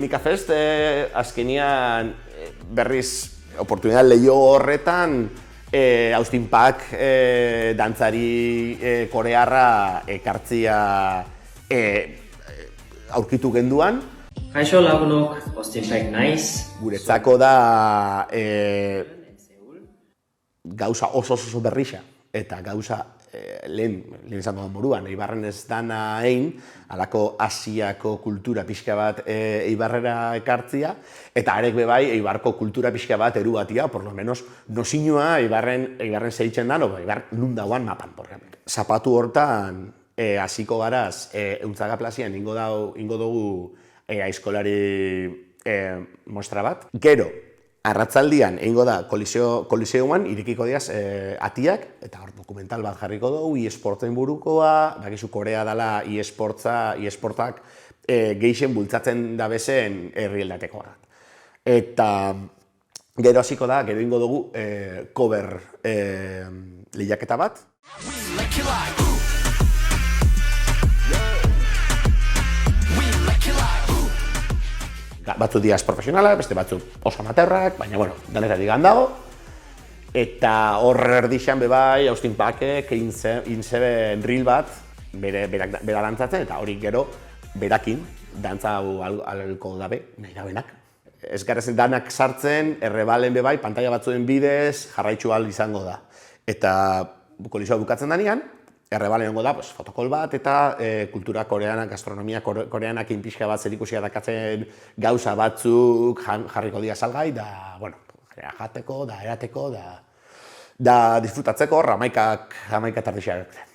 Mika Fest azkenian berriz oportunidad lehio horretan Austin Paak dantzari korearra ekartzia aurkitu genduan. Kaixo lagunok, Austin Paak naiz. Guretzako da gauza oso berrixa eta gauza lehen izan dudan moruan, Eibarren ez dana egin, halako Asiako kultura pixka bat Eibarrera ekartzia, eta arek bebai Eibarko kultura pixka bat erugatia, por lo menos nozinua Eibarren zeitzen da, Eibar nun dauan mapan, zapatu hortan hasiko garaz Ehuntzaga plazian ingo dugu aizkolari mostra bat. Gero, arratzaldian egingo da Koliseoan irekiko diaz atiak, eta hor dokumental bat jarriko dugu, e-sporten burukoa, bakizu Korea dela e-sportak gehixen bultzatzen dabezen herrialdateko bat. Eta gero hasiko da, gero egingo dugu cover lehiaketa bat. Batzu diaz profesionalak, beste batzu oso amateurrak, baina, bueno, danetatik handago. Eta hor erdixan bebai, Austin Paakek inzeben reel bat, bera dantzatzen, eta hori gero berakin dantza hau alko dabe, nahi dabenak. Ez garezen danak sartzen, errebalen bebai, pantalla batzuen bidez, jarraitzu ahal izango da. Eta Koliseoa bukatzen danean, errebalen egongo da, fotokol bat eta kultura koreanak, gastronomia koreanak inpixka bat zerikusia dakatzen gauza batzuk jarriko dira salgai, da, bueno, jateko, da erateko, da disfrutatzeko, hamaika tardixak.